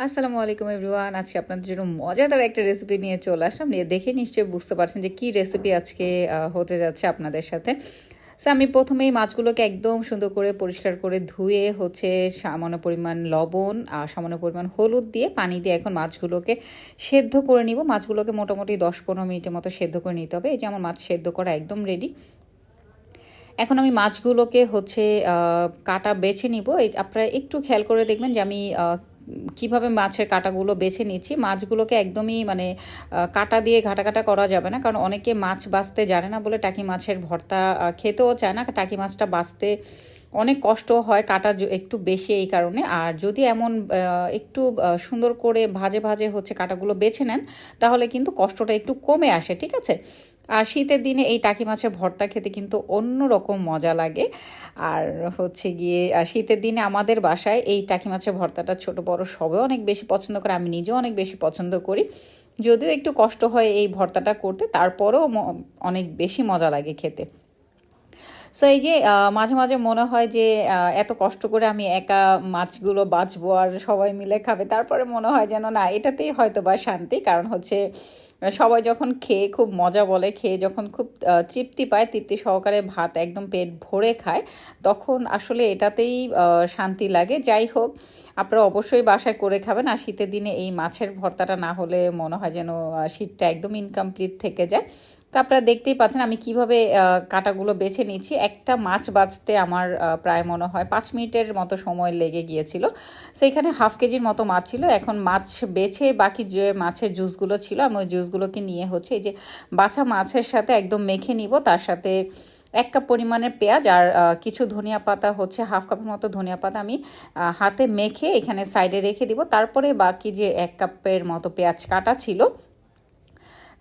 আসসালামু আলাইকুম এভরিওয়ান। আজকে আপনাদের জন্য মজাদার একটা রেসিপি নিয়ে চলে আসলাম। দেখে নিশ্চয়ই বুঝতে পারছেন যে কী রেসিপি আজকে হতে যাচ্ছে আপনাদের সাথে। সো আমি প্রথমেই মাছগুলোকে একদম সুন্দর করে পরিষ্কার করে ধুয়ে সামান্য পরিমাণ লবণ আর সামান্য পরিমাণ হলুদ দিয়ে পানি দিয়ে এখন মাছগুলোকে সেদ্ধ করে নিব। মাছগুলোকে মোটামুটি 10-15 মিনিটের মতো সেদ্ধ করে নিতে হবে। এই যে আমার মাছ সেদ্ধ করা একদম রেডি। এখন আমি মাছগুলোকে কাটা বেছে নিব। আপনারা একটু খেয়াল করে দেখবেন যে আমি কিভাবে মাছের কাটাগুলো বেছে নিচ্ছি। মাছগুলোকে একদমই কাটা দিয়ে ঘাটা ঘাটা করা যাবে না, কারণ অনেকে মাছ বাছতে জানে না বলে টাকি মাছের ভর্তা খেতেও চায় না। টাকি মাছটা বাছতে অনেক কষ্ট হয়, কাটা একটু বেশি এই কারণে। আর যদি এমন একটু সুন্দর করে ভাজে ভাজে কাটাগুলো বেছে নেন, তাহলে কিন্তু কষ্টটা একটু কমে আসে, ঠিক আছে। আর শীতের দিনে এই টাকি মাছের ভর্তা খেতে কিন্তু অন্য রকম মজা লাগে। আর শীতের দিনে আমাদের বাসায় এই টাকি মাছের ভর্তাটা ছোট বড় সবাই অনেক বেশি পছন্দ করে, আমি নিজেও অনেক বেশি পছন্দ করি। যদিও একটু কষ্ট হয় এই ভর্তাটা করতে, তারপরেও অনেক বেশি মজা লাগে খেতে। সো এই যে মাঝে মাঝে মনে হয় যে এত কষ্ট করে আমি একা মাছগুলো বাছবো আর সবাই মিলে খাবে, তারপরে মনে হয় যেন না, এটাতেই হয়তো বা শান্তি। কারণ সবাই যখন খেয়ে খুব মজা বলে, খেয়ে যখন খুব তৃপ্তি পায়, তৃপ্তি সহকারে ভাত একদম পেট ভরে খায়, তখন আসলে এটাতেই শান্তি লাগে। যাই হোক, আপনারা অবশ্যই বাসায় করে খাবেন। আর শীতের দিনে এই মাছের ভর্তাটা না হলে মনে হয় যেন শীতটা একদম ইনকমপ্লিট থেকে যায়। তো আপনারা দেখতেই পাচ্ছেন আমি কিভাবে কাটাগুলো বেছে নিচ্ছি। একটা মাছ বাছতে আমার প্রায় মনে হয় 5 মিনিটের মতো সময় লেগে গিয়েছিল। সেইখানে হাফ কেজির মতো মাছ ছিল। এখন মাছ বেছে বাকি যে মাছের জুসগুলো ছিল, আমি ওই জুসগুলোকে নিয়ে এই যে বাছা মাছের সাথে একদম মেখে নিব। তার সাথে 1 কাপ পরিমাণের পেঁয়াজ আর কিছু ধনিয়া পাতা, হাফ কাপের মতো ধনিয়া পাতা আমি হাতে মেখে এখানে সাইডে রেখে দিব। তারপরে বাকি যে 1 কাপের মতো পেঁয়াজ কাটা ছিল,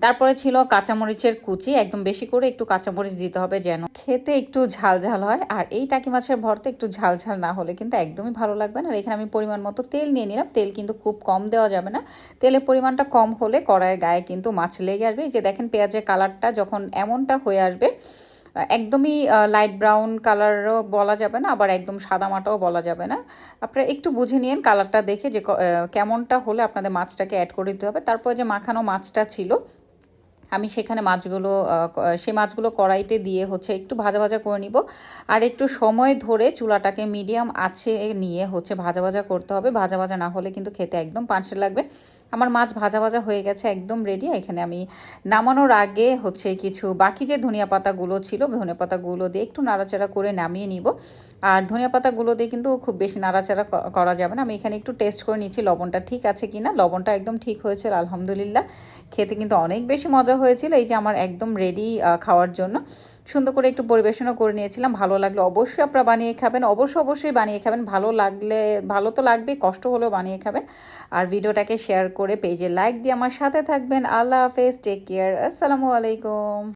তারপরে ছিল কাঁচামরিচের কুচি। একদম বেশি করে একটু কাঁচামরিচ দিতে হবে যেন খেতে একটু ঝাল ঝাল হয়। আর এই টাকি মাছের ভর্তা একটু ঝাল ঝাল না হলে কিন্তু একদমই ভালো লাগবে না। আর এখানে আমি পরিমাণ মতো তেল নিয়ে নিলাম। তেল কিন্তু খুব কম দেওয়া যাবে না, তেলের পরিমাণটা কম হলে কড়াইয়ের গায়ে কিন্তু মাছ লেগে আসবে। এই যে দেখেন, পেঁয়াজের কালারটা যখন এমনটা হয়ে আসবে, একদমই লাইট ব্রাউন কালারও বলা যাবে না, আবার একদম সাদামাটাও বলা যাবে না। আপনারা একটু বুঝে নিন কালারটা দেখে যে কেমনটা হলে আপনাদের মাছটাকে অ্যাড করে দিতে হবে। তারপর যে মাখানো মাছটা ছিল, আমি সেখানে সেই মাছগুলো কড়াইতে দিয়ে একটু ভাজা ভাজা করে নিব। আর একটু সময় ধরে চুলাটাকে মিডিয়াম আঁচে নিয়ে ভাজা ভাজা করতে হবে। ভাজা ভাজা না হলে কিন্তু খেতে একদম পানসে লাগবে। আমার মাছ ভাজা ভাজা হয়ে গেছে, একদম রেডি। এখানে আমি নামানোর আগে কিছু বাকি যে ধনিয়া পাতাগুলো ছিল, ধনিয়া পাতাগুলো দিয়ে একটু নাড়াচাড়া করে নামিয়ে নিব। আর ধনিয়া পাতাগুলো দিয়ে কিন্তু খুব বেশি নাড়াচাড়া করা যাবে না। আমি এখানে একটু টেস্ট করে নিচ্ছি লবণটা ঠিক আছে কিনা। লবণটা একদম ঠিক হয়েছিল, আলহামদুলিল্লাহ। খেতে কিন্তু অনেক বেশি মজা হয়েছিল। এই যে আমার একদম রেডি খাওয়ার জন্য। সুন্দর করে একটু পরিবেশনও করে নিয়েছিলাম। ভালো লাগলে অবশ্যই আপনারা বানিয়ে খাবেন, অবশ্যই বানিয়ে খাবেন। ভালো লাগলে, ভালো তো লাগবেই, কষ্ট হলেও বানিয়ে খাবেন। আর ভিডিওটাকে শেয়ার করে পেজে লাইক দিয়ে আমার সাথে থাকবেন। আল্লাহ হাফেজ, টেক কেয়ার, আসসালামু আলাইকুম।